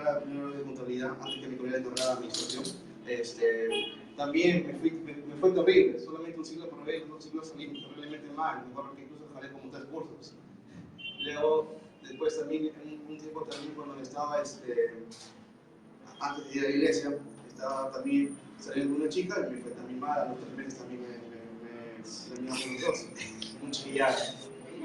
carrera primero de contabilidad antes que mi carrera de administración. También me fue terrible, solamente un ciclo probé, los dos ciclos salí terriblemente mal, me acuerdo que incluso jalé como 3 cursos. Luego, después también, un tiempo también cuando estaba, antes de ir a la iglesia, estaba también saliendo con una chica y me fue también mal, a los 3 meses también me terminaron los dos, un chillar.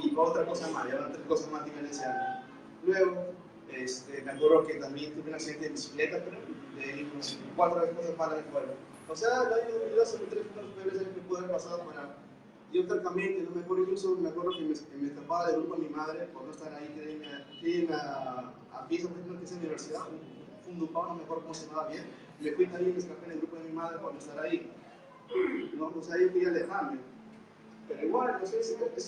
Y otra cosa más, ya eran 3 cosas más que ese año. Luego, me acuerdo que también tuve un accidente de bicicleta, pero de unos 4 veces cosas malas en el cuerpo. O sea, el año 2012 fue 3 de los peores años que pude haber pasado para. Yo francamente, no me acuerdo, incluso me acuerdo que me escapaba del grupo a mi madre por no estar ahí, quería irme a Pisa, por ejemplo, que es la universidad, un Dupao, no me acuerdo cómo se llamaba bien. Me fui también, me escapé del grupo de mi madre por no estar ahí. No, o sea, yo quería alejarme. Pero igual, no sé,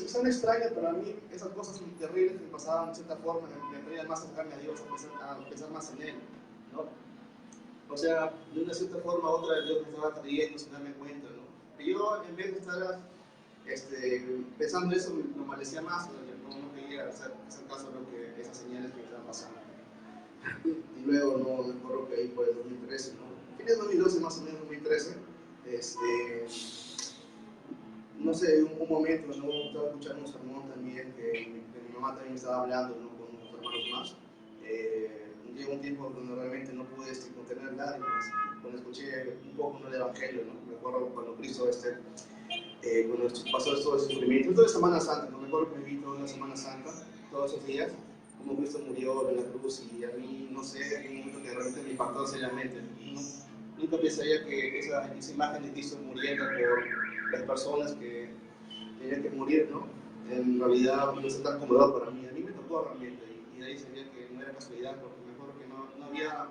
son extrañas para mí, esas cosas terribles que me pasaban de cierta forma, me traían más a acercarme a Dios, a pensar más en Él, ¿no? O sea, de una cierta forma u otra, Dios me estaba trayendo sin darme cuenta, ¿no? Y yo, en vez de estar pensando eso, me maldecía más, no quería hacer caso a lo que, esas señales que me estaban pasando. Y luego, no me acuerdo que ahí fue el 2013, ¿no? Fin de 2012, más o menos 2013, no sé, un momento, ¿no? Estaba escuchando un sermón también que mi mamá también estaba hablando, ¿no? Con unos hermanos más. Llegó un tiempo donde realmente no pude contener lágrimas, cuando escuché un poco del Evangelio, ¿no? Me acuerdo cuando Cristo, cuando pasó todo ese sufrimiento, toda Semana Santa, ¿no? Me acuerdo que viví toda la Semana Santa, todos esos días, como Cristo murió en la cruz, y a mí, no sé, hay un momento que realmente me impactó seriamente. Nunca pensaría que esa imagen de Cristo muriendo por las personas que tenían que morir, ¿no? En realidad no es tan cómodo para mí. A mí me tocó realmente, y de ahí sabía que no era casualidad, porque me acuerdo que no había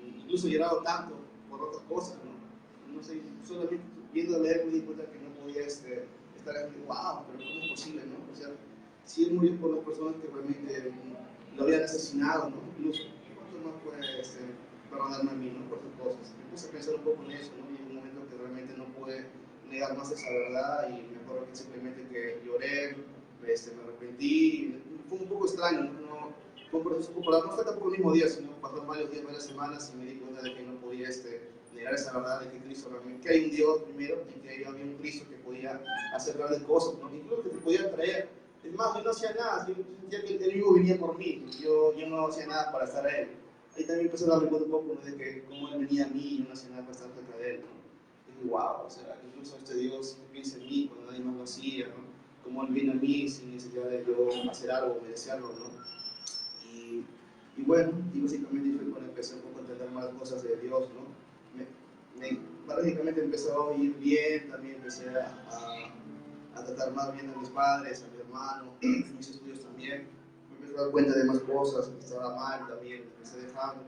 incluso llorado tanto por otras cosas, ¿no? No sé, solamente viendo leer me di cuenta que no podía estar aquí, wow, pero ¿cómo es posible, no? O sea, si él murió por las personas que realmente lo habían asesinado, ¿no? Incluso, ¿cuánto más puede perdonarme a mí, ¿no? Por sus cosas. Me puse a pensar un poco en eso, ¿no? Y en un momento que realmente no pude negar más esa verdad, y me acuerdo que simplemente que lloré, me arrepentí. Fue un poco extraño, ¿no? Fue un proceso popular, no fue tampoco el mismo día, sino pasaron varios días, varias semanas, y me di cuenta de que no podía negar esa verdad de que Cristo realmente, que hay un Dios primero, y que había un Cristo que podía hacer grandes cosas, ¿no? Incluso que te podía traer. Es más, yo no hacía nada, yo sentía que Él mismo venía por mí, yo no hacía nada para estar a Él. Ahí también empecé a darme cuenta un poco, ¿no? De que cómo Él venía a mí y yo no hacía nada para estar cerca de Él, ¿no? Y wow, o sea, incluso Dios piensa en mí cuando nadie más lo hacía, ¿no? Como Él vino a mí sin necesidad de yo hacer algo, merecerlo, ¿no? Y bueno, y básicamente fue cuando empecé un poco a entender más cosas de Dios, ¿no? Paradójicamente empecé a oír bien, también empecé a tratar más bien a mis padres, a mi hermano, en mis estudios también. Me empecé a dar cuenta de más cosas, que estaba mal también, me empecé dejando.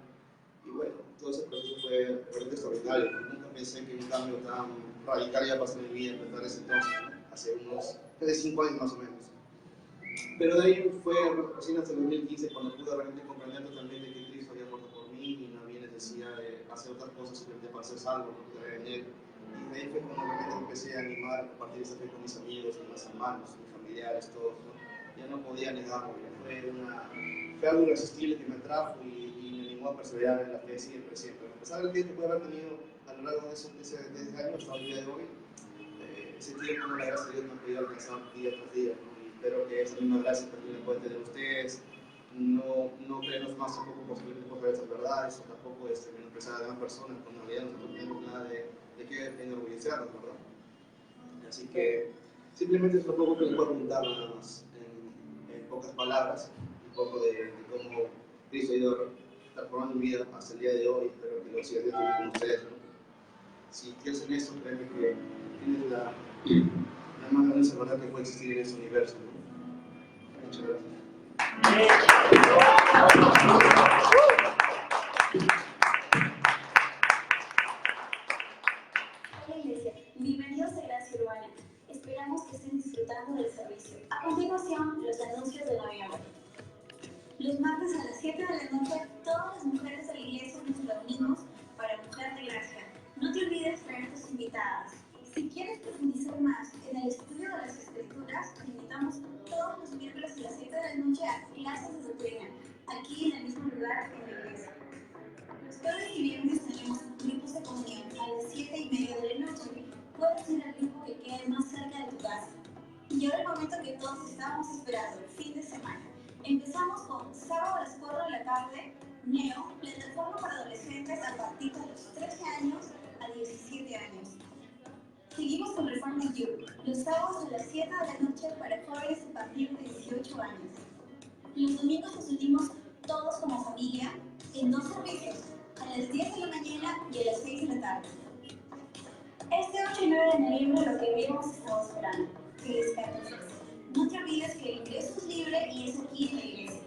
Y bueno, todo ese proceso fue realmente extraordinario. Nunca pensé que un cambio tan radical iba a pasar en mi vida, desde ese entonces, hace unos 5 años más o menos. Pero de ahí fue recién hasta el 2015 cuando pude realmente comprender totalmente que Cristo había muerto por mí y no había necesidad de hacer otras cosas simplemente para ser salvo, no creer en Él. Y de ahí fue cuando realmente empecé a animar, a compartir esa fe con mis amigos, con mis hermanos, mis familiares, todos, ¿no? Ya no podía negarlo, fue algo irresistible que me atrajo y me animó a perseverar en la fe siempre, siempre. A pesar del tiempo que puede haber tenido a lo largo de ese año hasta el día de hoy, ese tiempo, la gracia de Dios me ha podido alcanzar día tras día, ¿no? Y espero que esa misma gracia también la puedan tener ustedes. No creernos más tampoco por esas verdades, o tampoco menospreciar a demás personas, cuando en realidad no tenemos nada de qué enorgullecernos, ¿verdad? Así que simplemente es lo poco que les puedo preguntar nada más, en pocas palabras, un poco de cómo Cristo ha ido transformando mi vida hasta el día de hoy. Espero que lo siga haciendo con ustedes, ¿no? Si crees en eso, créeme que tienes la más grande verdad que puede existir en este universo, ¿no? Muchas gracias. Hola Iglesia, bienvenidos a Gracia Urbana. Esperamos que estén disfrutando del servicio. A continuación, los anuncios de noviembre. Los martes a las 7 de la noche, todas las mujeres de la iglesia nos reunimos para Mujer de Gracia. No te olvides traer tus invitadas. Si quieres profundizar más en el estudio de las Escrituras, te invitamos todos los miércoles a las 7 de la noche a clases de doctrina, aquí en el mismo lugar en la iglesia. y viernes tenemos grupos de comunión a las 7:30 de la noche. Puedes ir al grupo que quede más cerca de tu casa. Y ahora el momento que todos estábamos esperando, el fin de semana. Empezamos con sábado a las 4 de la tarde, Neo, plataforma para adolescentes a partir de los 13 años a 17 años. Seguimos con Reforma Youth, los sábados a las 7 de la noche para jóvenes a partir de 18 años. Los domingos nos unimos todos como familia en 2 servicios, a las 10 de la mañana y a las 6 de la tarde. Este 8 y 9 de noviembre lo que habíamos estado esperando, que es Católicos. No te olvides que el ingreso es libre y es aquí en la iglesia.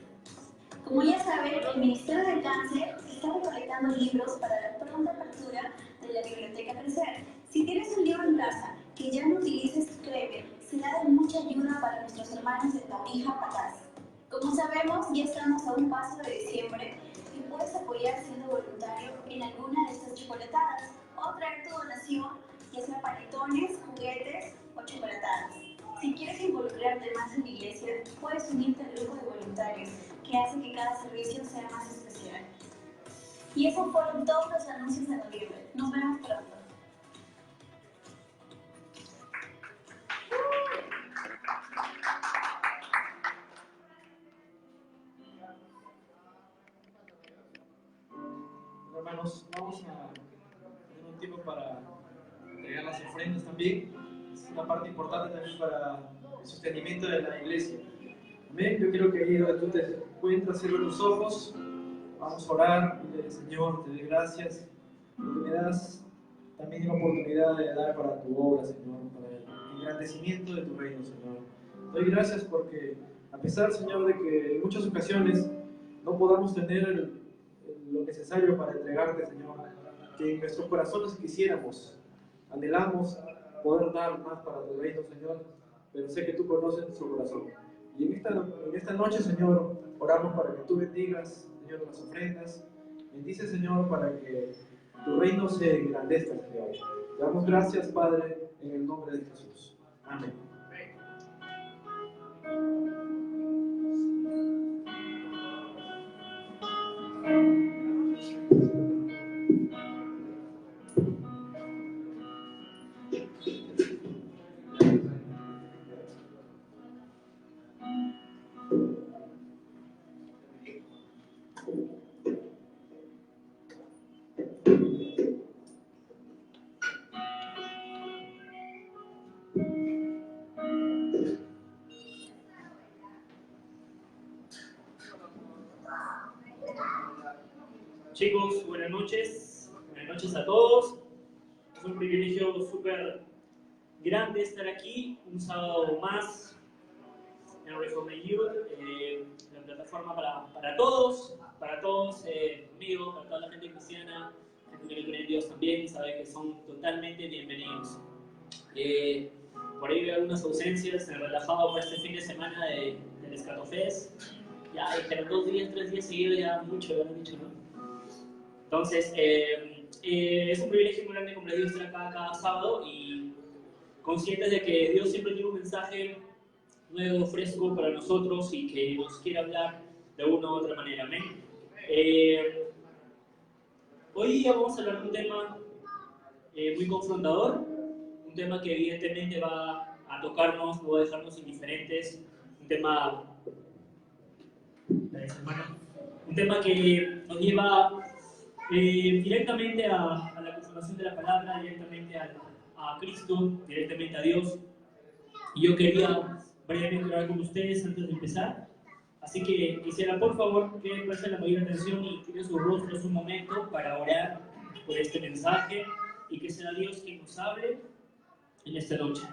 Como ya saben, el Ministerio del Cáncer está recolectando libros para la pronta apertura de la Biblioteca Crecer. Si tienes un libro en casa que ya no utilices, créeme, será de mucha ayuda para nuestros hermanos de Taurija, Patás. Como sabemos, ya estamos a un paso de diciembre y puedes apoyar siendo voluntario en alguna de estas chocolatadas o traer tu donación, ya sea panetones, juguetes o chocolatadas. Si quieres involucrarte más en la iglesia, puedes unirte al grupo de voluntarios que hace que cada servicio sea más especial. Y esos fueron todos los anuncios de noviembre. Nos vemos pronto. Hermanos, vamos a tener un tiempo para entregar las ofrendas también. Es una parte importante también para el sostenimiento de la iglesia. Amén. Yo quiero que ahí donde tú te encuentras, cierra los ojos. Vamos a orar y dile, Señor, te doy gracias porque me das también la oportunidad de dar para tu obra, Señor, para el engrandecimiento de tu reino, Señor. Te doy gracias porque a pesar, Señor, de que en muchas ocasiones no podamos tener lo necesario para entregarte, Señor, que en nuestros corazones quisiéramos, anhelamos poder dar más para tu reino, Señor, pero sé que tú conoces nuestro corazón. Y en esta noche, Señor, oramos para que tú bendigas, Señor, las ofrendas. Bendice, Señor, para que tu reino se engrandezca, Señor. Te damos gracias, Padre, en el nombre de Jesús. Amén. Chicos, buenas noches a todos. Es un privilegio súper grande estar aquí, un sábado más en Reforma Youth, la plataforma para todos, amigos, para toda la gente cristiana, gente que cree en Dios también, sabe que son totalmente bienvenidos. Por ahí veo algunas ausencias, en el relajado para este fin de semana del Escatofest. Ya, pero 2 días, 3 días seguidos ya mucho, lo han dicho, ¿no? Entonces, es un privilegio muy grande, como les digo, estar acá cada sábado y conscientes de que Dios siempre tiene un mensaje nuevo, fresco para nosotros y que nos quiere hablar de una u otra manera. Amén. Hoy día vamos a hablar de un tema muy confrontador, un tema que evidentemente va a tocarnos, no va a dejarnos indiferentes, un tema que nos lleva directamente a la confirmación de la palabra, directamente a Cristo, directamente a Dios. Y yo quería brevemente orar con ustedes antes de empezar. Así que quisiera, por favor, que presten la mayor atención y tiren sus rostros un momento para orar por este mensaje y que sea Dios quien nos hable en esta noche.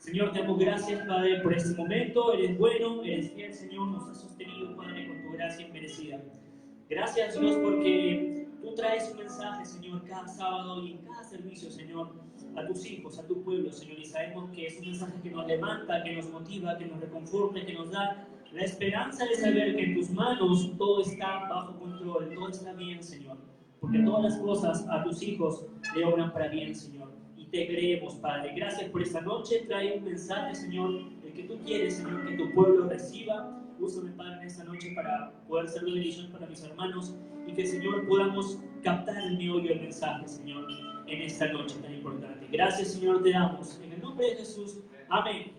Señor, te damos gracias, Padre, por este momento. Eres bueno, eres fiel, Señor, nos has sostenido, Padre, con tu gracia inmerecida. Gracias, Dios, porque tú traes un mensaje, Señor, cada sábado y en cada servicio, Señor, a tus hijos, a tu pueblo, Señor, y sabemos que es un mensaje que nos levanta, que nos motiva, que nos reconforta, que nos da la esperanza de saber que en tus manos todo está bajo control, todo está bien, Señor, porque todas las cosas a tus hijos le obran para bien, Señor, y te creemos, Padre. Gracias por esta noche, trae un mensaje, Señor, el que tú quieres, Señor, que tu pueblo reciba úsame, Padre, en esta noche para poder ser de bendición para mis hermanos y que, Señor, podamos captar el meollo del mensaje, Señor, en esta noche tan importante. Gracias, Señor, te damos. En el nombre de Jesús. Amén.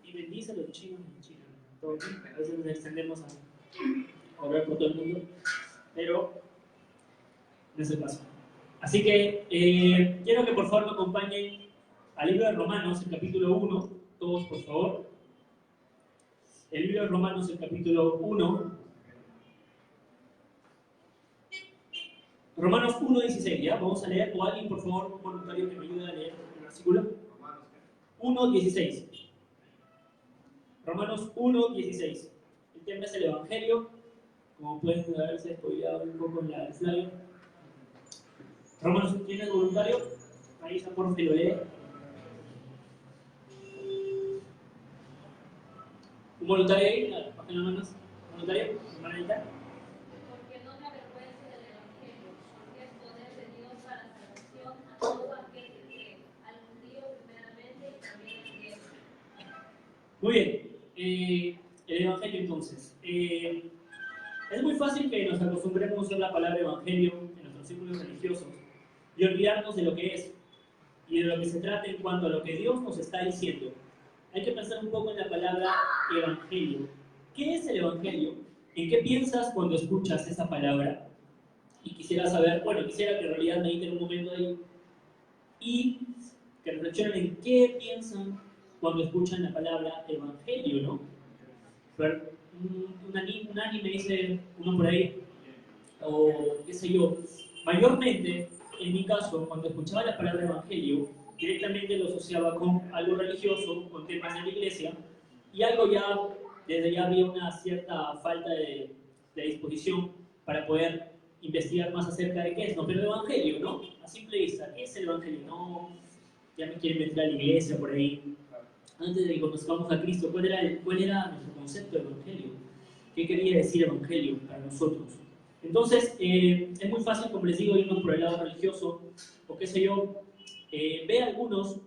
Y bendice a los chinos y chinas. A veces nos extendemos a orar por todo el mundo, pero no es el caso. Así que quiero que por favor me acompañen al libro de Romanos, el capítulo 1, todos por favor. El libro de Romanos, el capítulo 1. Romanos 1:16, ¿ya? Vamos a leer, o alguien por favor, un voluntario que me ayude a leer el versículo. 1:16. Romanos 1:16. El tema es el Evangelio. Como pueden haberse spoileado un poco en la slide. Romanos, ¿tiene el voluntario? Ahí está, por si lo lee. ¿Un voluntario ahí? Bajen las manos. ¿Un voluntario? ¿Hermanita? Porque no me avergüenzo del Evangelio, porque es poder de Dios para salvación a todo aquel que cree, al judío primeramente y también al griego. Muy bien. El Evangelio entonces. Es muy fácil que nos acostumbremos a usar la palabra Evangelio en nuestros círculos religiosos y olvidarnos de lo que es y de lo que se trata en cuanto a lo que Dios nos está diciendo. Hay que pensar un poco en la palabra Evangelio. ¿Qué es el Evangelio? ¿En qué piensas cuando escuchas esa palabra? Y quisiera saber, quisiera que en realidad mediten un momento ahí y que reflexionen en qué piensan cuando escuchan la palabra Evangelio, ¿no? Pero, un anime dice uno por ahí, o qué sé yo. Mayormente, en mi caso, cuando escuchaba la palabra Evangelio, directamente lo asociaba con algo religioso, con temas de la iglesia, y algo ya, desde ya había una cierta falta de disposición para poder investigar más acerca de qué es, ¿no? Pero el Evangelio, ¿no? A simple vista, ¿qué es el Evangelio? No, ya me quieren meter a la iglesia por ahí. Antes de que conozcamos a Cristo, ¿cuál era nuestro concepto de Evangelio? ¿Qué quería decir Evangelio para nosotros? Entonces, es muy fácil, como les digo, irnos por el lado religioso, o qué sé yo, ve algunas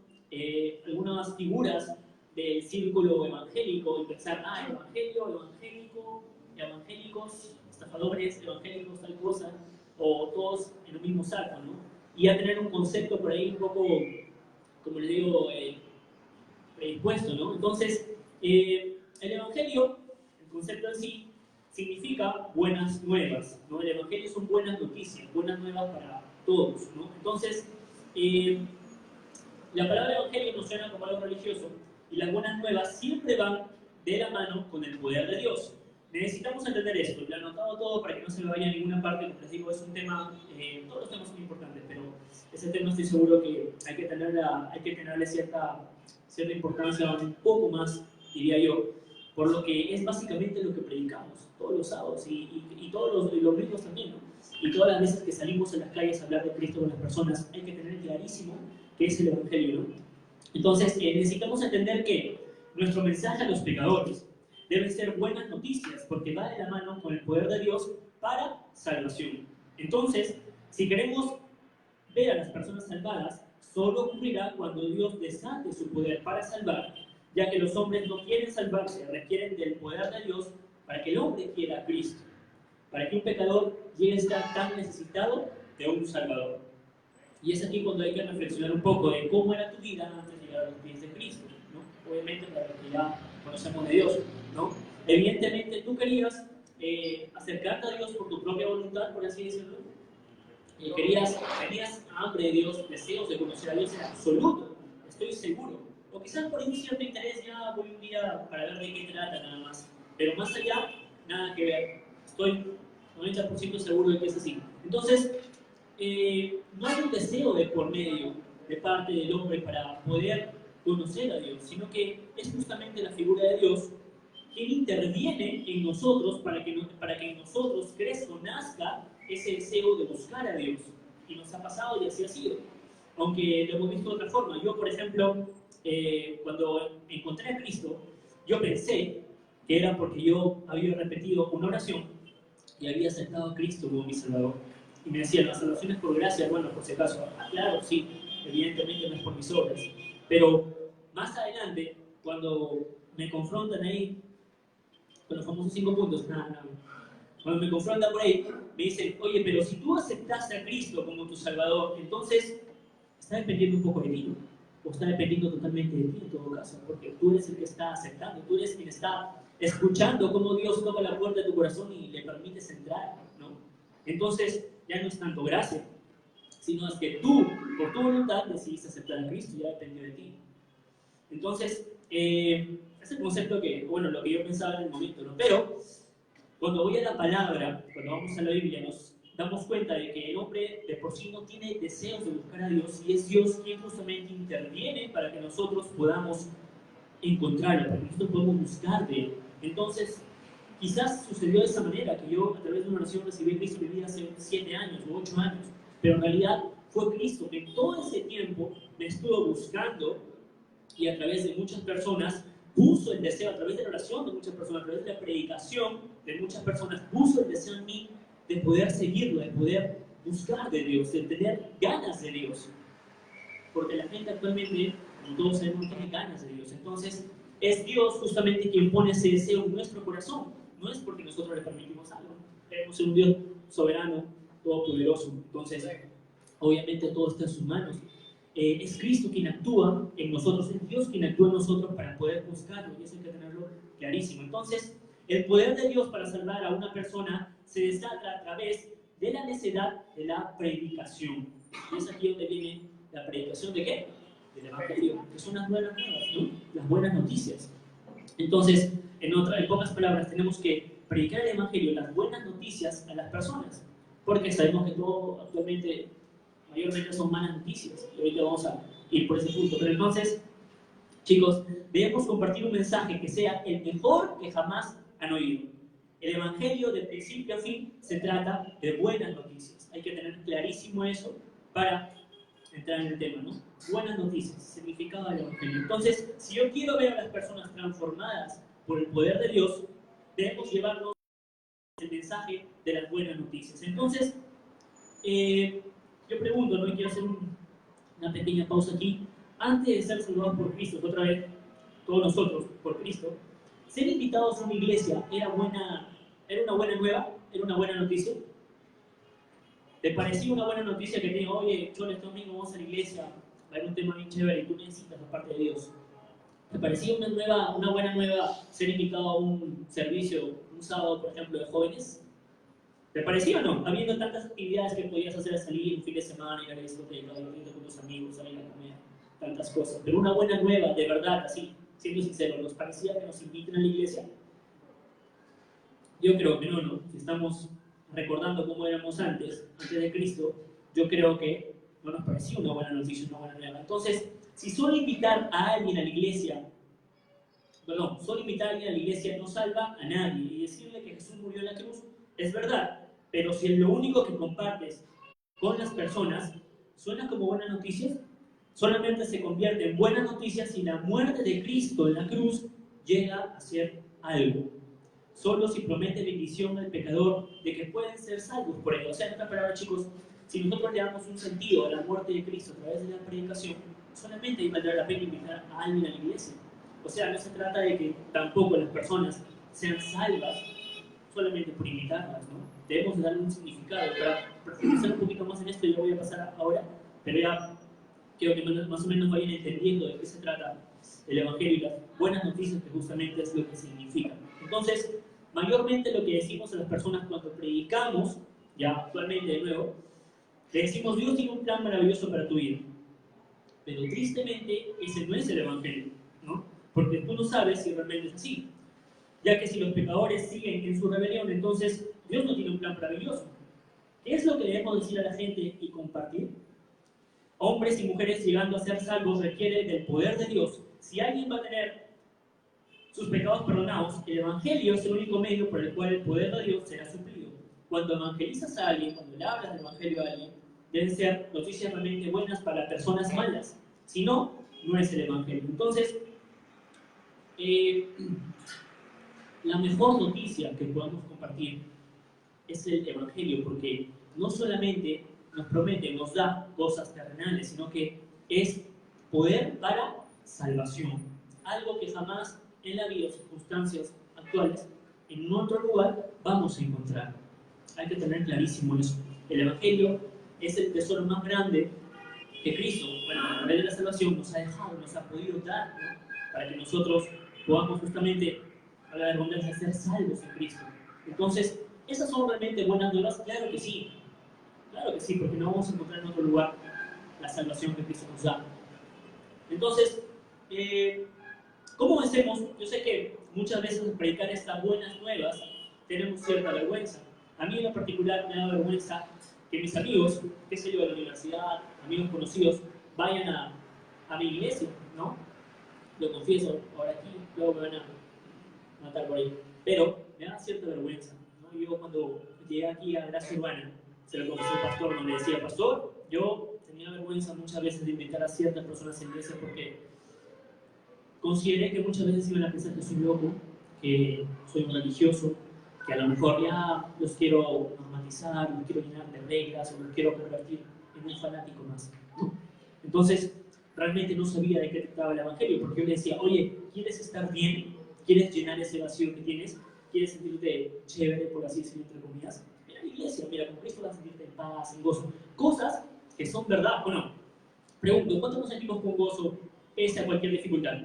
figuras del círculo evangélico y pensar, evangelio, evangélico, evangélicos, estafadores, evangélicos, tal cosa, o todos en el mismo saco, ¿no? Y a tener un concepto por ahí un poco, como les digo, predispuesto, ¿no? Entonces, el evangelio, el concepto en sí, significa buenas nuevas, ¿no? El evangelio son buenas noticias, buenas nuevas para todos, ¿no? Entonces, la palabra evangelio nos suena como algo religioso y las buenas nuevas siempre van de la mano con el poder de Dios. Necesitamos entender esto, lo he anotado todo para que no se me vaya a ninguna parte, como les digo, es un tema, todos los temas son importantes, pero ese tema estoy seguro que hay que tenerle cierta importancia, un poco más, diría yo, por lo que es básicamente lo que predicamos todos los sábados y todos los domingos también, ¿no? Y todas las veces que salimos en las calles a hablar de Cristo con las personas, hay que tener clarísimo qué es el Evangelio, ¿no? Entonces, necesitamos entender que nuestro mensaje a los pecadores debe ser buenas noticias, porque va de la mano con el poder de Dios para salvación. Entonces, si queremos ver a las personas salvadas, solo ocurrirá cuando Dios desate su poder para salvar, ya que los hombres no quieren salvarse, requieren del poder de Dios para que el hombre quiera a Cristo, para que un pecador llegue a estar tan necesitado de un Salvador. Y es aquí cuando hay que reflexionar un poco de cómo era tu vida antes de llegar a los pies de Cristo, ¿no? Obviamente para lo que ya conocemos de Dios, ¿no? Evidentemente tú querías acercarte a Dios por tu propia voluntad, por así decirlo. Tenías hambre de Dios, deseos de conocer a Dios en absoluto, estoy seguro. O quizás por un cierto interés, ya voy un día para ver de qué trata nada más. Pero más allá, nada que ver. Estoy 90% seguro de que es así. Entonces, no hay un deseo de por medio de parte del hombre para poder conocer a Dios, sino que es justamente la figura de Dios quien interviene en nosotros para que en nosotros crezca o nazca ese deseo de buscar a Dios. Y nos ha pasado y así ha sido. Aunque lo hemos visto de otra forma. Yo, por ejemplo, cuando encontré a Cristo, yo pensé que era porque yo había repetido una oración y había aceptado a Cristo como mi Salvador. Y me decían, la salvación es por gracia, bueno, por si acaso. Claro, sí, evidentemente no es por mis obras. Pero más adelante, cuando me confrontan ahí con los famosos 5 puntos. Nada. Cuando me confrontan por ahí, me dicen, oye, pero si tú aceptaste a Cristo como tu Salvador, entonces está dependiendo un poco de ti, o está dependiendo totalmente de ti en todo caso, porque tú eres el que está aceptando, tú eres quien está escuchando cómo Dios toca la puerta de tu corazón y le permites entrar, ¿no? Entonces, ya no es tanto gracia, sino es que tú, por tu voluntad, decidiste aceptar a Cristo, ya dependió de ti. Entonces, es el concepto que, bueno, lo que yo pensaba en el momento, ¿no? Pero, cuando voy a la palabra, cuando vamos a la Biblia, nos damos cuenta de que el hombre de por sí no tiene deseos de buscar a Dios, y es Dios quien justamente interviene para que nosotros podamos encontrarlo, para que nosotros podamos buscar de Él. Entonces, quizás sucedió de esa manera, que yo a través de una oración recibí a Cristo en mi vida hace 7 años o 8 años, pero en realidad fue Cristo que todo ese tiempo me estuvo buscando, y a través de muchas personas puso el deseo, a través de la oración de muchas personas, a través de la predicación de muchas personas, puso el deseo en mí de poder seguirlo, de poder buscar de Dios, de tener ganas de Dios. Porque la gente actualmente, como todos sabemos, no tiene ganas de Dios. Entonces, es Dios justamente quien pone ese deseo en nuestro corazón. No es porque nosotros le permitimos algo. Tenemos un Dios soberano, todopoderoso. Entonces, obviamente todo está en sus manos. Es Cristo quien actúa en nosotros, es Dios quien actúa en nosotros para poder buscarlo, y eso hay que tenerlo clarísimo. Entonces, el poder de Dios para salvar a una persona se desata a través de la necesidad de la predicación. Y es aquí donde viene la predicación de ¿qué? Del Evangelio, que son las buenas nuevas, ¿no? Las buenas noticias. Entonces, en pocas palabras, tenemos que predicar el Evangelio, las buenas noticias a las personas, porque sabemos que todo actualmente mayormente son malas noticias, y ahorita vamos a ir por ese punto. Pero entonces, chicos, debemos compartir un mensaje que sea el mejor que jamás han oído. El Evangelio, de principio a fin, se trata de buenas noticias. Hay que tener clarísimo eso para entrar en el tema, ¿no? Buenas noticias, significado del Evangelio. Entonces, si yo quiero ver a las personas transformadas por el poder de Dios, debemos llevarnos el mensaje de las buenas noticias. Entonces, yo pregunto, ¿no? Y quiero hacer una pequeña pausa aquí. Antes de ser salvados por Cristo, otra vez, todos nosotros, por Cristo, ser invitados a una iglesia era una buena nueva, era una buena noticia. ¿Te parecía una buena noticia que te diga, oye, yo este domingo vamos a la iglesia, va a haber un tema bien chévere y tú necesitas la parte de Dios? ¿Te parecía una buena nueva ser invitado a un servicio, un sábado, por ejemplo, de jóvenes? ¿Te pareció o no? Habiendo tantas actividades que podías hacer, salir un fin de semana, ir a la discoteca, irte con tus amigos, salir a comer, tantas cosas. Pero una buena nueva, de verdad, así, siendo sincero, ¿nos parecía que nos inviten a la iglesia? Yo creo que no, ¿no? Si estamos recordando cómo éramos antes de Cristo, yo creo que no nos parecía una buena noticia, una buena nueva. Entonces, si solo invitar a alguien a la iglesia, solo invitar a alguien a la iglesia no salva a nadie, y decirle que Jesús murió en la cruz es verdad. Pero si lo único que compartes con las personas suena como buenas noticias, solamente se convierte en buenas noticias si la muerte de Cristo en la cruz llega a ser algo. Solo si promete bendición al pecador de que pueden ser salvos por él. O sea, en otras palabras, chicos, si nosotros le damos un sentido a la muerte de Cristo a través de la predicación, solamente valdrá la pena invitar a alguien a la iglesia. O sea, no se trata de que tampoco las personas sean salvas solamente por invitarlas, ¿no? Debemos darle un significado. Para profundizar un poquito más en esto, yo voy a pasar ahora, pero ya quiero que más o menos vayan entendiendo de qué se trata el Evangelio y las buenas noticias, que justamente es lo que significa. Entonces, mayormente lo que decimos a las personas cuando predicamos, ya actualmente de nuevo, le decimos, Dios tiene un plan maravilloso para tu vida. Pero tristemente, ese no es el Evangelio, ¿no? Porque tú no sabes si realmente es así. Ya que si los pecadores siguen en su rebelión, entonces Dios no tiene un plan maravilloso. ¿Qué es lo que debemos decir a la gente y compartir? Hombres y mujeres llegando a ser salvos requiere del poder de Dios. Si alguien va a tener sus pecados perdonados, el Evangelio es el único medio por el cual el poder de Dios será suplido. Cuando evangelizas a alguien, cuando le hablas del Evangelio a alguien, deben ser noticias realmente buenas para personas malas. Si no, no es el Evangelio. Entonces, la mejor noticia que podamos compartir es el Evangelio, porque no solamente nos promete, nos da cosas terrenales, sino que es poder para salvación. Algo que jamás en la vida o circunstancias actuales en otro lugar vamos a encontrar. Hay que tener clarísimo eso. El Evangelio es el tesoro más grande que Cristo, bueno, a través de la salvación, nos ha dejado, nos ha podido dar, ¿no? Para que nosotros podamos justamente, a la redundancia, ser salvos en Cristo. Entonces, ¿esas son realmente buenas nuevas? Claro que sí, porque no vamos a encontrar en otro lugar la salvación que Cristo nos da. Entonces, ¿cómo hacemos? Yo sé que muchas veces al predicar estas buenas nuevas tenemos cierta vergüenza. A mí en lo particular me da vergüenza que mis amigos, qué sé yo, de la universidad, amigos conocidos, vayan a mi iglesia, ¿no? Lo confieso, ahora aquí, luego me van a matar por ahí. Pero me da cierta vergüenza, ¿no? Yo cuando llegué aquí a Gracia Urbana, se lo confesó al pastor, donde decía, pastor, yo tenía vergüenza muchas veces de invitar a ciertas personas a la iglesia porque consideré que muchas veces iban a pensar que soy loco, que soy un religioso, que a lo mejor ya los quiero normatizar, los quiero llenar de reglas o los quiero convertir en un fanático más, ¿no? Entonces, realmente no sabía de qué trataba el Evangelio, porque yo le decía, oye, ¿quieres estar bien? ¿Quieres llenar ese vacío que tienes? ¿Quieres sentirte chévere, por así decirlo, entre comillas? Mira la iglesia, mira, con Cristo vas a sentirte en paz, en gozo. Cosas que son verdad, ¿o no? Pregunto, ¿cuántos nos sentimos con gozo pese a cualquier dificultad?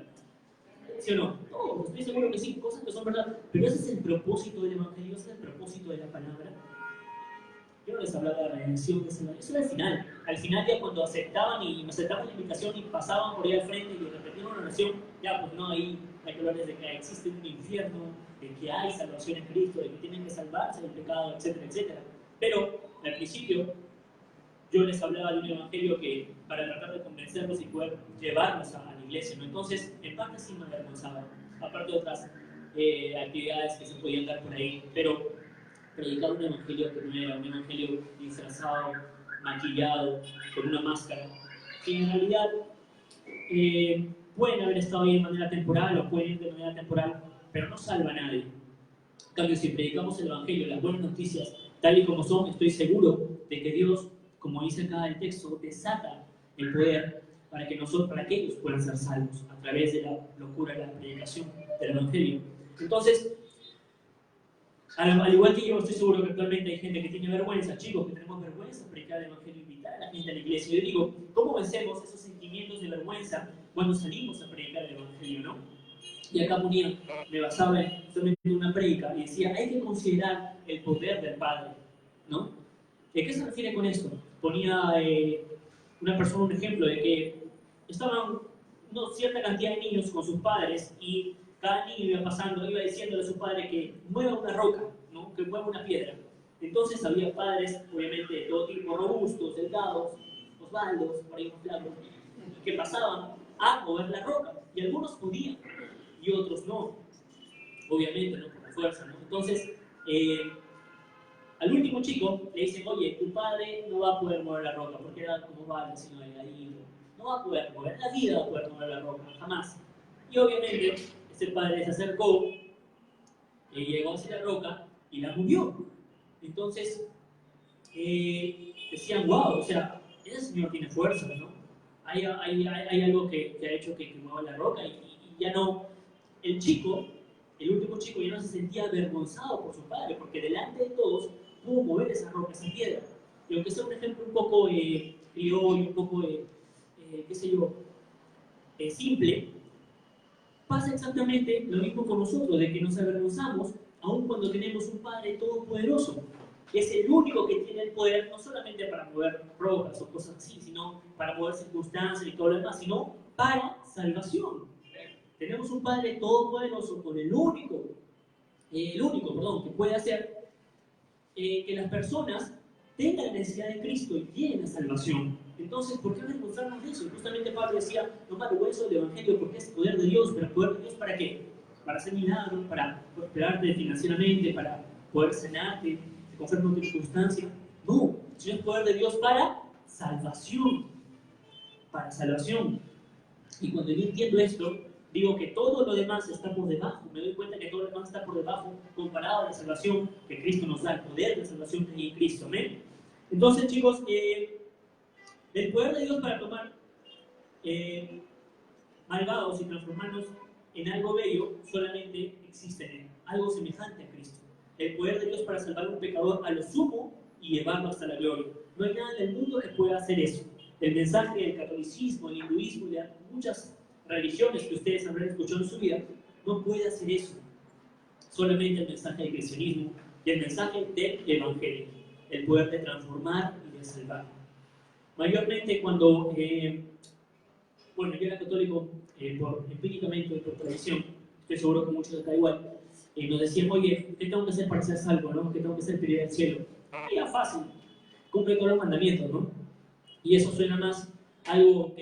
¿Sí o no? No, estoy seguro que sí, cosas que son verdad. Pero ese es el propósito del Evangelio, ese es el propósito de la palabra. Yo no les hablaba de la redención, eso era al final. Al final ya cuando aceptaban la invitación y pasaban por ahí al frente y repetían una oración, ya pues no, ahí hay que hablarles de que existe un infierno, de que hay salvación en Cristo, de que tienen que salvarse del pecado, etcétera, etcétera. Pero al principio yo les hablaba de un evangelio que para tratar de convencerlos y poder llevarlos a la iglesia, ¿no? Entonces, en parte sí me avergonzaba, aparte de otras actividades que se podían dar por ahí, pero predicar un evangelio que no era un evangelio disfrazado, maquillado, con una máscara, que en realidad pueden haber estado ahí de manera temporal o pueden ir de manera temporal, pero no salva a nadie. En cambio, si predicamos el evangelio, las buenas noticias, tal y como son, estoy seguro de que Dios, como dice acá el texto, desata el poder para que ellos puedan ser salvos a través de la locura de la predicación del evangelio. Entonces, al igual que yo, estoy seguro que actualmente hay gente que tiene vergüenza, chicos que tenemos vergüenza de predicar el evangelio, invitar a la gente a la iglesia. Yo digo, ¿cómo vencemos esos sentimientos de vergüenza cuando salimos a predicar el evangelio, no? Y acá me basaba justamente en una predica y decía, hay que considerar el poder del Padre, ¿no? ¿De qué se refiere con esto? Ponía una persona un ejemplo de que estaban cierta cantidad de niños con sus padres y cada niño iba pasando, iba diciéndole a su padre que mueva una roca, ¿no? Que mueva una piedra. Entonces había padres, obviamente, de todo tipo, robustos, delgados, osvaldos, por ahí unos flacos, que pasaban a mover la roca. Y algunos podían, y otros no. Obviamente, no por la fuerza, ¿no? Entonces, al último chico le dicen, oye, tu padre no va a poder mover la roca, porque era como vale, sino delgadito. No va a poder mover, en la vida va a poder mover la roca, jamás. Y obviamente, ese padre se acercó, y llegó hacia la roca y la movió. Entonces, decían, wow, o sea, ese señor tiene fuerza, ¿no? Hay algo que ha hecho que mueva la roca y ya no, el último chico ya no se sentía avergonzado por su padre, porque delante de todos pudo mover esa roca, esa piedra. Y aunque sea un ejemplo un poco criollo, un poco, qué sé yo, simple, pasa exactamente lo mismo con nosotros, de que nos avergonzamos, aun cuando tenemos un Padre todopoderoso, que es el único que tiene el poder, no solamente para mover rocas o cosas así, sino para mover circunstancias y todo lo demás, sino para salvación. Tenemos un Padre todopoderoso con el único, que puede hacer que las personas tengan la necesidad de Cristo y tienen la salvación. Entonces, ¿por qué avergonzarnos de eso? Y justamente Pablo decía, no me avergüenzo del Evangelio porque es poder de Dios, pero poder de Dios ¿para qué? Para hacer milagros, para prosperarte financieramente, para poder sanarte, de confiar en tu circunstancia. No, sino es poder de Dios para salvación. Para salvación. Y cuando yo entiendo esto, digo que todo lo demás está por debajo. Me doy cuenta que todo lo demás está por debajo comparado a la salvación que Cristo nos da, el poder de la salvación que hay en Cristo. Amén. Entonces, chicos, el poder de Dios para tomar malvados y transformarnos en algo bello solamente existe en Él. algo semejante a Cristo. El poder de Dios para salvar a un pecador a lo sumo y llevarlo hasta la gloria. No hay nada en el mundo que pueda hacer eso. El mensaje del catolicismo, el hinduismo y de muchas religiones que ustedes habrán escuchado en su vida, no puede hacer eso. Solamente el mensaje del cristianismo y el mensaje del evangelio, el poder de transformar y de salvar. Mayormente cuando, bueno, yo era católico empíricamente, por tradición, estoy seguro que muchos de acá igual, nos decían, oye, ¿qué tengo que hacer para ser salvo, no? ¿Qué tengo que hacer para ir al cielo? Y era fácil, cumple todos los mandamientos, ¿no? Y eso suena más algo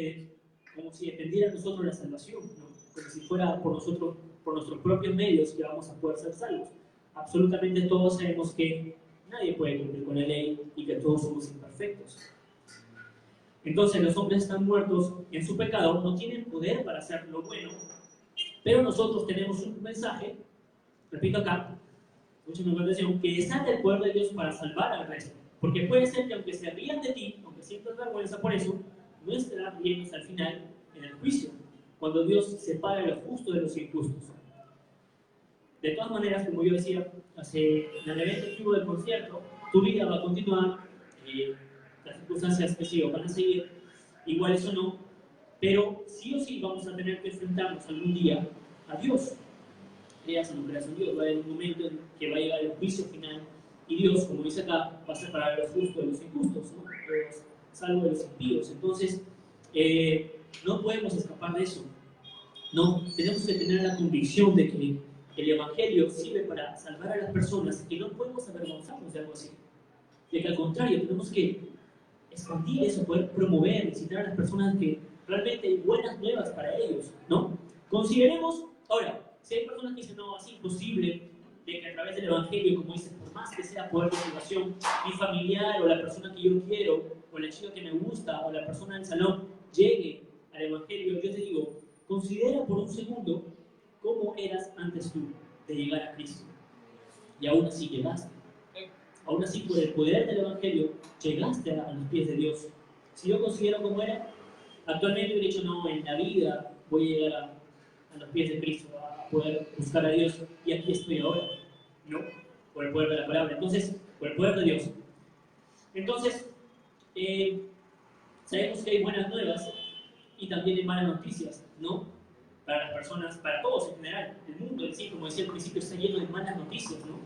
como si dependiera de nosotros la salvación, ¿no? Como si fuera por nosotros, por nuestros propios medios que vamos a poder ser salvos. Absolutamente todos sabemos que nadie puede cumplir con la ley y que todos somos imperfectos. Entonces los hombres están muertos en su pecado, no tienen poder para hacer lo bueno, pero nosotros tenemos un mensaje, repito acá, escúchame con atención, que desata el poder de Dios para salvar al resto. Porque puede ser que aunque se rían de ti, aunque sientas vergüenza por eso, no estarán riéndose al final en el juicio, cuando Dios separa lo justo de los injustos. De todas maneras, como yo decía, en el evento activo del concierto, tu vida va a continuar, las circunstancias que sigan van a seguir, iguales o no, pero sí o sí vamos a tener que enfrentarnos algún día a Dios. Creas o no creas en Dios, va a haber un momento en que va a llegar el juicio final y Dios, como dice acá, va a separar a los justos de los injustos, ¿no? Salvo de los impíos. Entonces, no podemos escapar de eso. No, tenemos que tener la convicción de que el Evangelio sirve para salvar a las personas y que no podemos avergonzarnos de algo así. De que al contrario, tenemos que expandir eso, poder promover, incitar a las personas que realmente hay buenas nuevas para ellos, ¿no? Consideremos, ahora, si hay personas que dicen, no, es imposible de que a través del Evangelio, como dicen, por más que sea poder de salvación, mi familiar o la persona que yo quiero, o la chica que me gusta, o la persona del salón, llegue al Evangelio, yo te digo, considera por un segundo cómo eras antes tú de llegar a Cristo. Y aún así llegaste. Aún así, por el poder del Evangelio, llegaste a los pies de Dios. Si yo considero cómo era, actualmente hubiera dicho, no, en la vida voy a llegar a los pies de Cristo, a poder buscar a Dios, y aquí estoy ahora, ¿no? Por el poder de la palabra. Entonces, por el poder de Dios. Entonces, sabemos que hay buenas nuevas y también hay malas noticias, ¿no? Para las personas, para todos en general. El mundo en sí, como decía al principio, está lleno de malas noticias, ¿no?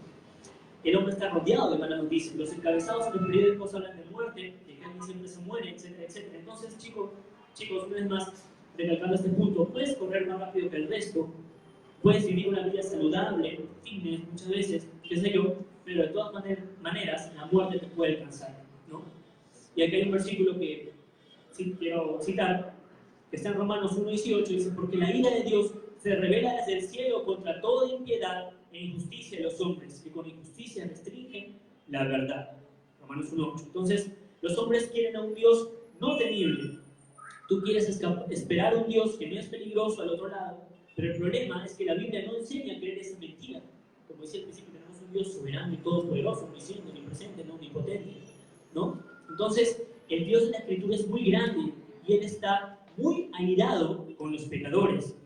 El hombre está rodeado de malas noticias. Los encabezados en los periódicos hablan de muerte, de que alguien siempre se muere, etcétera, etcétera. Entonces, chicos, una vez más, recalcando este punto, puedes correr más rápido que el resto, puedes vivir una vida saludable, fitness muchas veces, qué sé yo, pero de todas maneras la muerte te puede alcanzar, ¿no? Y aquí hay un versículo que sí quiero citar, que está en Romanos 1:18, dice, porque la ira de Dios se revela desde el cielo contra toda impiedad e injusticia de los hombres, que con injusticia restringen la verdad. Romanos 1:8. Entonces, los hombres quieren a un Dios no temible. Tú quieres esperar a un Dios que no es peligroso al otro lado, pero el problema es que la Biblia no enseña a creer esa mentira. Como decía al principio, tenemos un Dios soberano y todopoderoso, omnisciente, omnipresente, no omnipotente, ¿no? Entonces, el Dios de la Escritura es muy grande y Él está muy airado con los pecadores.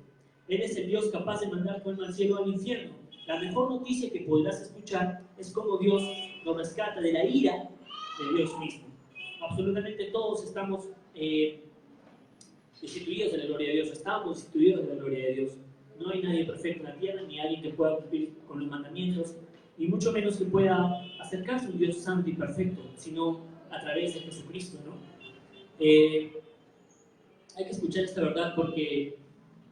Él es el Dios capaz de mandar tu alma al cielo o al infierno. La mejor noticia que podrás escuchar es cómo Dios nos rescata de la ira de Dios mismo. Absolutamente todos estamos destituidos de la gloria de Dios, estamos destituidos de la gloria de Dios. No hay nadie perfecto en la tierra, ni alguien que pueda cumplir con los mandamientos, ni mucho menos que pueda acercarse a un Dios santo y perfecto, sino a través de Jesucristo, ¿no? Hay que escuchar esta verdad porque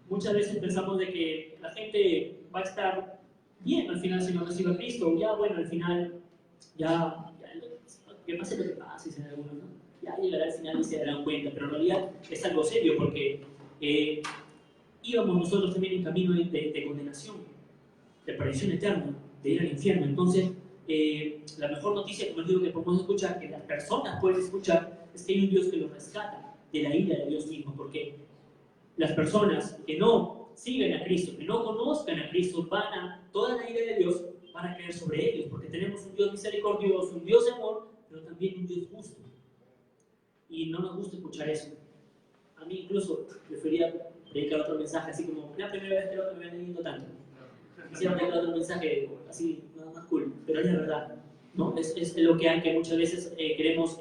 muchas veces pensamos de que la gente va a estar bien al final si no recibe a Cristo, ya bueno, al final, que pase lo que pase, dicen algunos, ¿no? Ya llegará al final y se darán cuenta, pero en realidad es algo serio porque íbamos nosotros también en camino de condenación, de perdición eterna, de ir al infierno. Entonces, la mejor noticia, como les digo, que podemos escuchar, que las personas pueden escuchar, es que hay un Dios que los rescata de la ira de Dios mismo, porque las personas que no siguen a Cristo, que no conozcan a Cristo, toda la ira de Dios van a caer sobre ellos, porque tenemos un Dios misericordioso, un Dios de amor, pero también un Dios justo. Y no nos gusta escuchar eso. A mí incluso prefería predicar otro mensaje, así como la primera vez que lo que me ven leyendo tanto. quisiera dar otro mensaje así, nada más cool, pero es la verdad, ¿no? Es lo que hay, que muchas veces queremos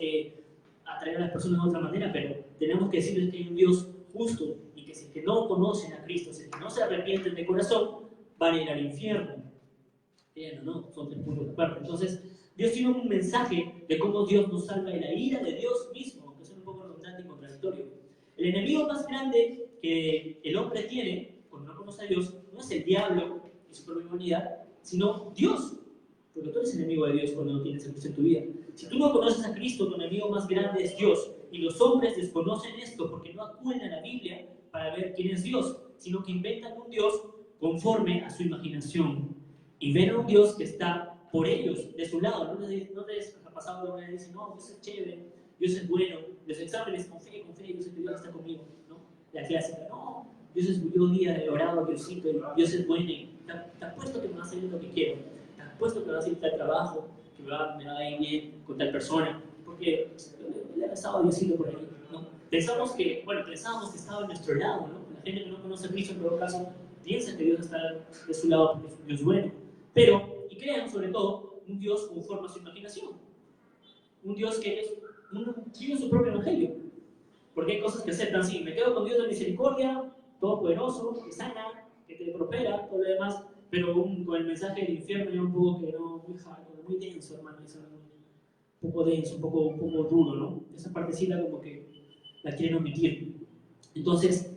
atraer a las personas de otra manera, pero tenemos que decirles que hay un Dios justo y que si es que no conocen a Cristo, si es que no se arrepienten de corazón, van a ir al infierno. No, son 3 puntos aparte. Entonces, Dios tiene un mensaje de cómo Dios nos salva de la ira de Dios mismo, que es un poco redundante y contradictorio. El enemigo más grande que el hombre tiene, cuando no conoce a Dios, no es el diablo y su propia humanidad, sino Dios. Porque tú eres enemigo de Dios cuando no tienes a Cristo en tu vida. Si tú no conoces a Cristo, tu enemigo más grande es Dios. Y los hombres desconocen esto porque no acuden a la Biblia para ver quién es Dios, sino que inventan un Dios conforme a su imaginación. Y ven a un Dios que está por ellos, de su lado. No les ha pasado lo que dicen, no, Dios es chévere, Dios es bueno. Los exámenes, con fe, yo sé que Dios está conmigo, ¿no? La clásica, no, Dios es yo día he orado a Diosito, Dios es bueno y te apuesto que me va a salir lo que quiero. Te apuesto que me va a salir tal trabajo, que me va a ir bien con tal persona, porque le ha besado a Diosito por ahí, ¿no? Pensábamos que estaba a nuestro lado, ¿no? La gente que no conoce a Cristo, en todo caso, piensa que Dios está de su lado porque es un Dios bueno. Pero, y crean sobre todo, un Dios conforme a su imaginación. Un Dios que tiene su propio evangelio. Porque hay cosas que aceptan, sí, me quedo con Dios de misericordia, todopoderoso, que sana, que te prospera, todo lo demás, pero con el mensaje del infierno ya un poco que no, muy denso, hermano, un poco denso, un poco duro, ¿no? Esa partecita como que la quieren omitir. Entonces,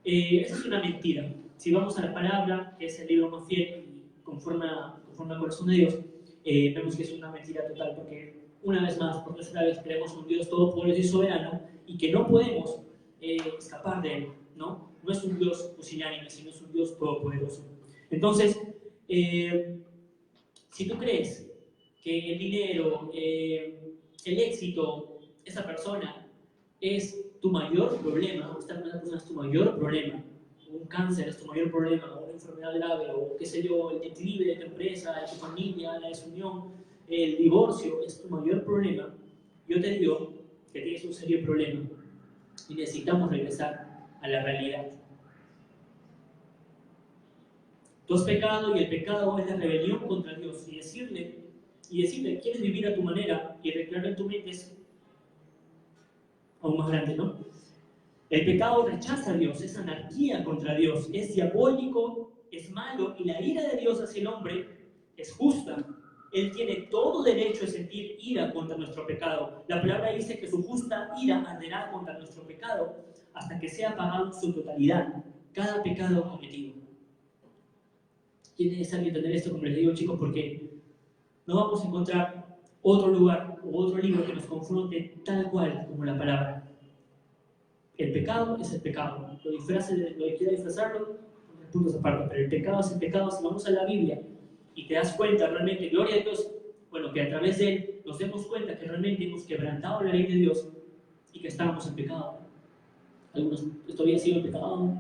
esa es una mentira. Si vamos a la palabra, que es el libro más fiel y conforme al corazón de Dios, vemos que es una mentira total, porque una vez más, por tercera vez, creemos un Dios todopoderoso y soberano y que no podemos escapar de él, ¿no? No es un Dios pusilánime, sino es un Dios todopoderoso. Entonces, si tú crees que el dinero, el éxito, esa persona es tu mayor problema, esta persona es tu mayor problema, un cáncer es tu mayor problema, o una enfermedad grave, o qué sé yo, el declive de tu empresa, de tu familia, la desunión, el divorcio es tu mayor problema, yo te digo que tienes un serio problema y necesitamos regresar a la realidad. Tú has pecado y el pecado es la rebelión contra Dios y decirle, quieres vivir a tu manera y recrear en tu mente es aún más grande, ¿no? El pecado rechaza a Dios, es anarquía contra Dios, es diabólico, es malo y la ira de Dios hacia el hombre es justa. Él tiene todo derecho a sentir ira contra nuestro pecado. La palabra dice que su justa ira arderá contra nuestro pecado hasta que sea pagado en su totalidad, cada pecado cometido. ¿Quién es necesario entender esto, como les digo, chicos? Porque no vamos a encontrar otro lugar o otro libro que nos confronte tal cual como la palabra. El pecado es el pecado. Lo que quiera disfrazarlo, puntos aparte, pero el pecado es el pecado. Si vamos a la Biblia y te das cuenta realmente, gloria a Dios, bueno, que a través de él nos demos cuenta que realmente hemos quebrantado la ley de Dios y que estábamos en pecado. Algunos todavía siguen en pecado,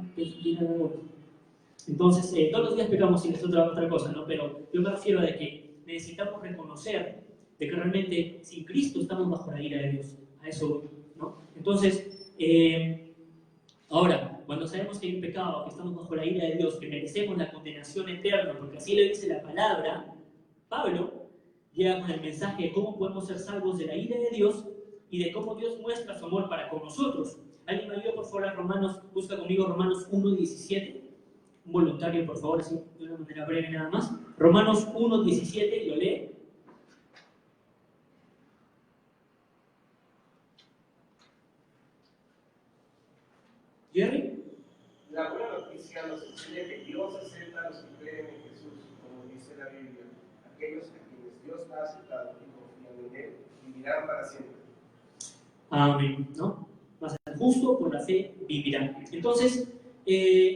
entonces todos los días pecamos y es otra cosa, ¿no? Pero yo me refiero a que necesitamos reconocer de que realmente sin Cristo estamos bajo la ira de Dios. A eso, ¿no? Entonces, ahora, cuando sabemos que hay un pecado, que estamos bajo la ira de Dios, que merecemos la condenación eterna, porque así lo dice la palabra, Pablo llega con el mensaje de cómo podemos ser salvos de la ira de Dios y de cómo Dios muestra su amor para con nosotros. ¿Alguien me ayuda, por favor, a Romanos? Busca conmigo Romanos 1:17. Un voluntario, por favor, así de una manera breve nada más. Romanos 1:17, lo lee. ¿Jerry? La buena noticia nos enseña que Dios acepta a los que creen en Jesús, como dice la Biblia. Aquellos a quienes Dios ha aceptado y confían en Él, vivirán para siempre. Amén, ¿no? Más justo por la fe vivirán. Entonces,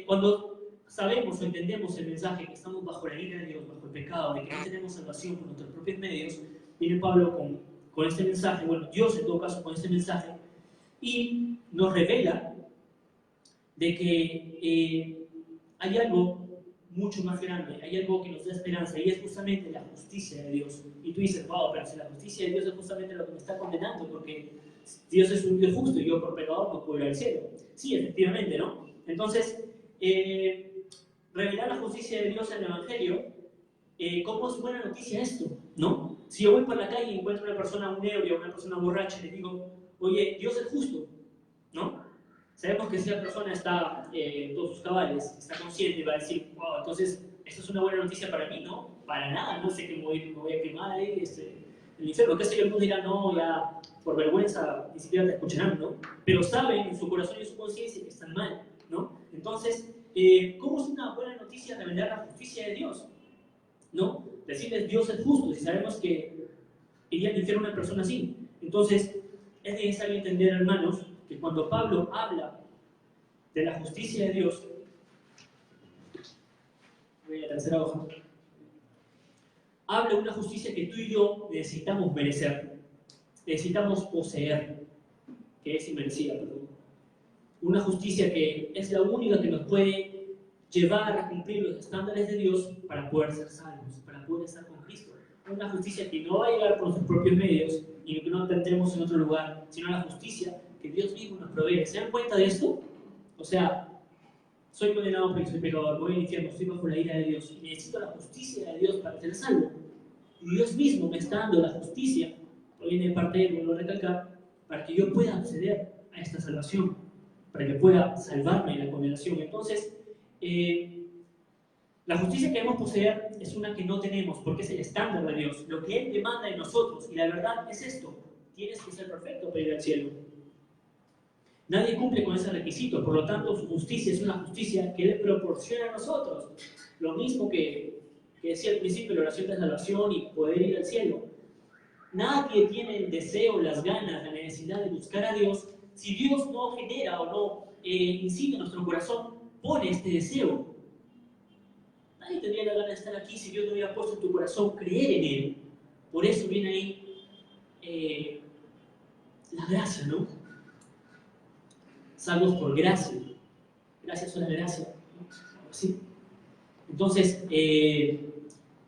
cuando sabemos o entendemos el mensaje que estamos bajo la ira de Dios, bajo el pecado, de que no tenemos salvación por nuestros propios medios, viene Pablo con este mensaje, bueno, Dios en todo caso con este mensaje, y nos revela de que hay algo mucho más grande, hay algo que nos da esperanza, y es justamente la justicia de Dios. Y tú dices, wow, pero si la justicia de Dios es justamente lo que me está condenando, porque Dios es un Dios justo y yo por pecador no puedo ir al cielo. Sí, efectivamente, ¿no? Entonces, revelar la justicia de Dios en el Evangelio, ¿cómo es buena noticia esto? ¿No? Si yo voy por la calle y encuentro a una persona, un ebrio, una persona borracha, y le digo, oye, Dios es justo, ¿no? Sabemos que si la persona está en todos sus cabales, está consciente, va a decir, wow, entonces, esto es una buena noticia para mí, ¿no? Para nada, no sé que me voy a quemar ahí, en el infierno, qué sé yo, algunos dirán, no, ya, por vergüenza, ni siquiera te escucharán, ¿no? Pero saben en su corazón y en su conciencia que están mal, ¿no? Entonces, ¿cómo es una buena noticia revelar la justicia de Dios? ¿No? Decirles Dios es justo, si sabemos que iría al infierno una persona así. Entonces, es necesario entender, hermanos, que cuando Pablo habla de la justicia de Dios, voy a la tercera hoja, habla de una justicia que tú y yo necesitamos merecer, necesitamos poseer, que es inmerecida, perdón. Una justicia que es la única que nos puede llevar a cumplir los estándares de Dios para poder ser salvos, para poder estar con Cristo. Una justicia que no va a llegar por nuestros propios medios y que no tendremos en otro lugar, sino la justicia que Dios mismo nos provee. ¿Se dan cuenta de esto? O sea, soy condenado porque soy pecador, voy al infierno, estoy bajo la ira de Dios y necesito la justicia de Dios para ser salvo. Y Dios mismo me está dando la justicia, proviene de parte de Él, vuelvo a recalcar, para que yo pueda acceder a esta salvación, para que pueda salvarme de la condenación. Entonces, la justicia que debemos poseer es una que no tenemos, porque es el estándar de Dios, lo que Él demanda de nosotros. Y la verdad es esto: tienes que ser perfecto para ir al cielo. Nadie cumple con ese requisito, por lo tanto, su justicia es una justicia que Él proporciona a nosotros. Lo mismo que decía al principio, la oración de salvación y poder ir al cielo. Nadie tiene el deseo, las ganas, la necesidad de buscar a Dios si Dios no genera o no incita en nuestro corazón, pone este deseo. Nadie tendría la gana de estar aquí si Dios no hubiera puesto en tu corazón creer en Él. Por eso viene ahí la gracia, ¿no? Salvos por gracia. Gracias a la gracia. ¿Sí? Entonces,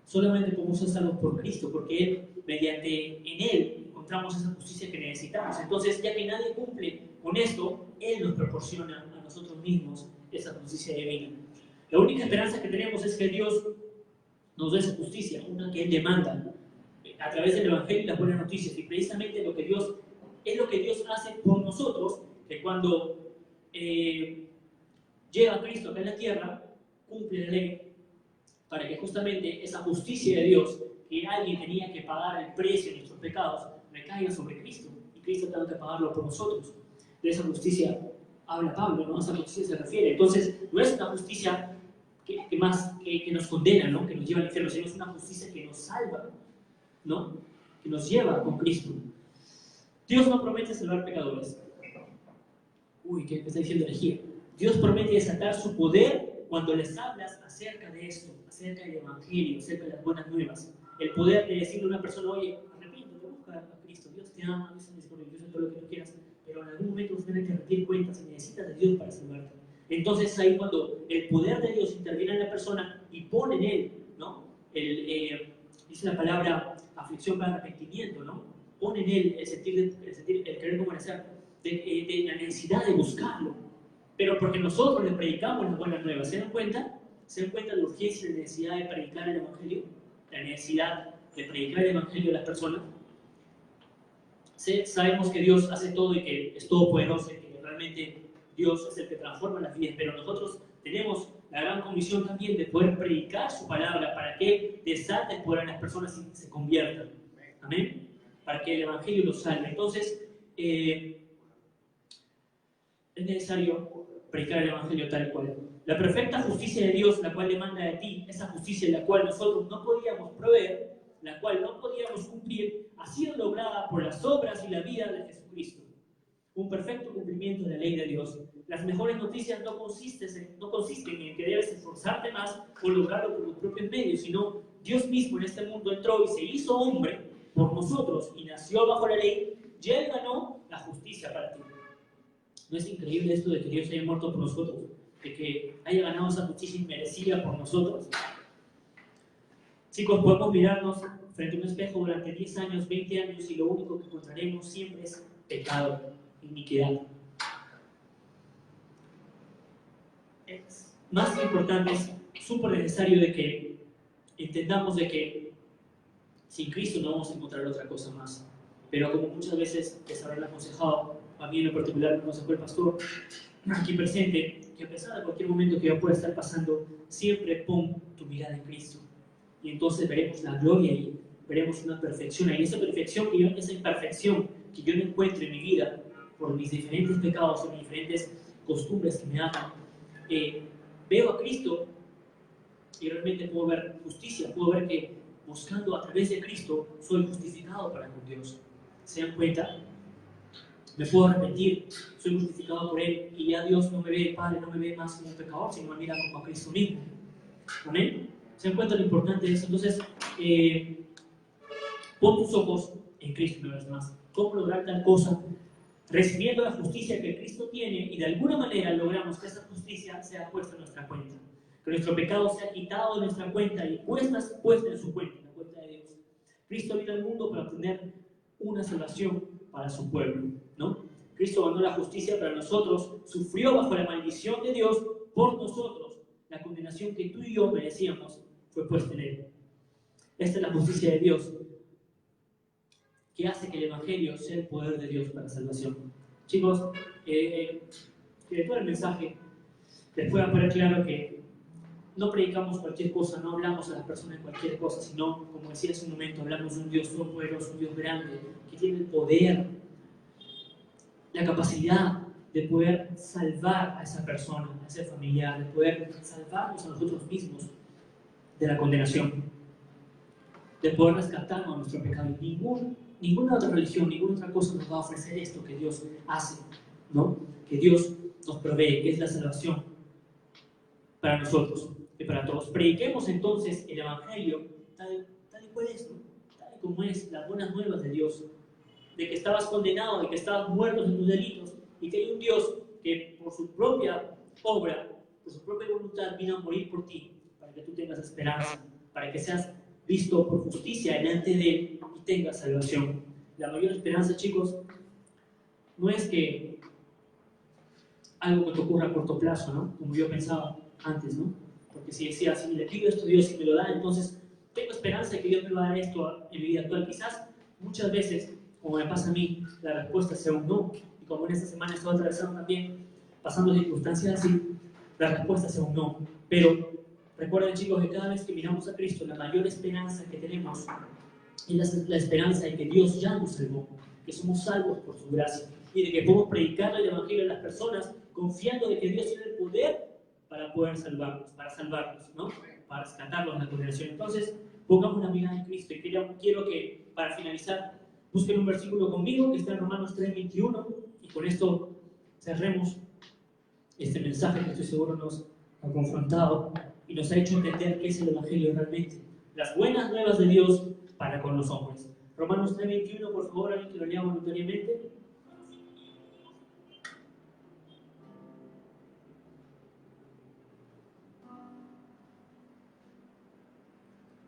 solamente podemos ser salvos por Cristo, porque Él, mediante en Él, encontramos esa justicia que necesitamos. Entonces, ya que nadie cumple con esto, Él nos proporciona a nosotros mismos esa justicia divina. La única esperanza que tenemos es que Dios nos dé esa justicia, una que Él demanda, a través del Evangelio y las buenas noticias. Y precisamente lo que Dios hace por nosotros, que cuando llega a Cristo acá en la tierra, cumple la ley, para que justamente esa justicia de Dios, que alguien tenía que pagar el precio de nuestros pecados, recaiga sobre Cristo, y Cristo tenga que pagarlo por nosotros. De esa justicia habla Pablo, ¿no? A esa justicia se refiere. Entonces, no es una justicia que nos condena, ¿no? Que nos lleva al infierno, sino es una justicia que nos salva, ¿no? Que nos lleva con Cristo. Dios no promete salvar pecadores. Uy, ¿qué está diciendo herejía? Dios promete desatar su poder cuando les hablas acerca de esto, acerca del Evangelio, acerca de las buenas nuevas. El poder de decirle a una persona, oye, arrepiéntete, busca a Cristo, Dios te ama, Dios es misericordioso, todo lo que tú quieras, pero en algún momento vas a tener que rendir cuentas y necesitas de Dios para salvarte. Entonces ahí cuando el poder de Dios interviene en la persona y pone en él, ¿no? Dice la palabra aflicción para arrepentimiento, ¿no? Pone en él el querer permanecer, de la necesidad de buscarlo. Pero porque nosotros le predicamos las buenas nuevas. ¿Se dan cuenta? ¿Se dan cuenta de la urgencia y la necesidad de predicar el Evangelio? La necesidad de predicar el Evangelio a las personas. Sabemos que Dios hace todo y que es todopoderoso y que realmente Dios es el que transforma las vidas, pero nosotros tenemos la gran comisión también de poder predicar su palabra para que desate el poder a las personas y se conviertan. Amén. Para que el Evangelio los salve. Entonces, es necesario predicar el Evangelio tal cual. La perfecta justicia de Dios, la cual demanda de ti, esa justicia en la cual nosotros no podíamos proveer, la cual no podíamos cumplir, ha sido lograda por las obras y la vida de Jesucristo. Un perfecto cumplimiento de la ley de Dios. Las mejores noticias no consisten en que debes esforzarte más o lograrlo por tus propios medios, sino Dios mismo en este mundo entró y se hizo hombre por nosotros y nació bajo la ley, y Él ganó la justicia para ti. ¿No es increíble esto de que Dios haya muerto por nosotros? De que haya ganado esa justicia inmerecida por nosotros. Chicos, podemos mirarnos frente a un espejo durante 10 años, 20 años y lo único que encontraremos siempre es pecado, iniquidad. Más importante es súper necesario de que entendamos de que sin Cristo no vamos a encontrar otra cosa más. Pero como muchas veces les habrán aconsejado, a mí en lo particular me aconsejó el pastor aquí presente, que a pesar de cualquier momento que yo pueda estar pasando, siempre pon tu mirada en Cristo. Y entonces veremos la gloria y veremos una perfección. Y esa perfección, esa imperfección que yo no encuentro en mi vida por mis diferentes pecados o mis diferentes costumbres que me hagan, veo a Cristo y realmente puedo ver justicia, puedo ver que buscando a través de Cristo soy justificado para con Dios. ¿Se dan cuenta? Me puedo arrepentir, soy justificado por Él y ya Dios no me ve, el Padre no me ve más como un pecador, sino me mira como a Cristo mismo. ¿Amén? ¿Se dan cuenta lo importante de eso? Entonces, pon tus ojos en Cristo una vez más. ¿Cómo lograr tal cosa? Recibiendo la justicia que Cristo tiene y de alguna manera logramos que esa justicia sea puesta en nuestra cuenta. Que nuestro pecado sea quitado de nuestra cuenta y puesta en su cuenta, en la cuenta de Dios. Cristo vino al mundo para obtener una salvación para su pueblo, ¿no? Cristo ganó la justicia para nosotros, sufrió bajo la maldición de Dios por nosotros. La condenación que tú y yo merecíamos fue puesta en Él. Esta es la justicia de Dios, que hace que el Evangelio sea el poder de Dios para la salvación. Chicos, que de todo el mensaje les pueda poner claro que no predicamos cualquier cosa, no hablamos a las personas cualquier cosa, sino, como decía hace un momento, hablamos de un Dios todopoderoso, un Dios grande, que tiene el poder, la capacidad de poder salvar a esa persona, a ese familiar, de poder salvarnos a nosotros mismos de la condenación, de poder rescatarnos de nuestro pecado. Ninguna otra religión, ninguna otra cosa nos va a ofrecer esto que Dios hace, ¿no? Que Dios nos provee, que es la salvación para nosotros y para todos. Prediquemos entonces el Evangelio tal y cual es, ¿no? Tal y como es, las buenas nuevas de Dios, de que estabas condenado, de que estabas muerto en tus delitos y que hay un Dios que por su propia obra, por su propia voluntad vino a morir por ti, para que tú tengas esperanza, para que seas visto por justicia delante de Él y tengas salvación. La mayor esperanza, chicos, no es que algo que te ocurra a corto plazo, ¿no? Como yo pensaba antes, ¿no? Porque si decía, si le pido esto a Dios y me lo da, entonces tengo esperanza de que Dios me va a dar esto en mi vida actual. Quizás muchas veces, como me pasa a mí, la respuesta sea un no. Y como en esta semana estoy atravesando también, pasando circunstancias así, la respuesta sea un no. Pero recuerden, chicos, que cada vez que miramos a Cristo, la mayor esperanza que tenemos es la esperanza de que Dios ya nos salvó, que somos salvos por su gracia y de que podemos predicar el Evangelio a las personas confiando de que Dios tiene el poder para poder salvarnos, ¿no? Para rescatarlos de la condenación. Entonces, pongamos la mirada en Cristo y quiero que, para finalizar, busquen un versículo conmigo que está en Romanos 3:21 y con esto cerremos este mensaje que estoy seguro nos ha confrontado y nos ha hecho entender qué es el Evangelio realmente. Las buenas nuevas de Dios para con los hombres. Romanos 3:21, por favor, alguien que lo lea voluntariamente.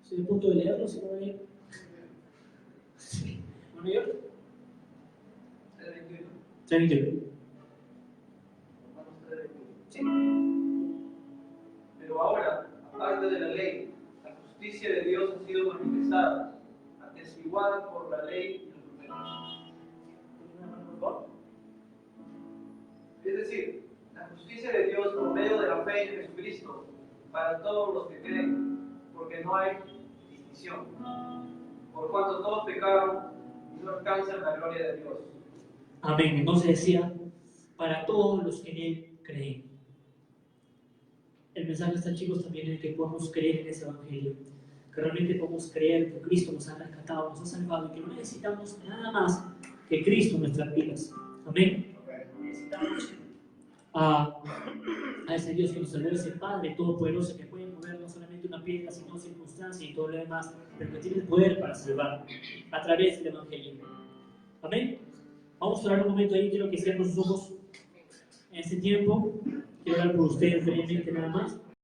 Estoy a punto de leerlo, si no lo leo. ¿Van a leer? 3:21. Sí. Pero ahora, aparte de la ley, la justicia de Dios ha sido manifestada, atestiguada por la ley y los profetas. Es decir, la justicia de Dios por medio de la fe en Jesucristo para todos los que creen, porque no hay distinción, por cuanto todos pecaron y no alcanzan la gloria de Dios. Amén. Entonces decía, para todos los que en Él creen. El mensaje está, chicos, también en el que podamos creer en ese Evangelio, que realmente podamos creer que Cristo nos ha rescatado, nos ha salvado y que no necesitamos nada más que Cristo en nuestras vidas. Amén. Necesitamos a ese Dios que nos salvó, ese Padre todopoderoso que puede mover no solamente una piedra, sino circunstancias y todo lo demás, pero que tiene el poder para salvar a través del Evangelio. Amén. Vamos a orar un momento ahí, quiero que cierren sus ojos en este tiempo. Quiero orar por ustedes brevemente nada más.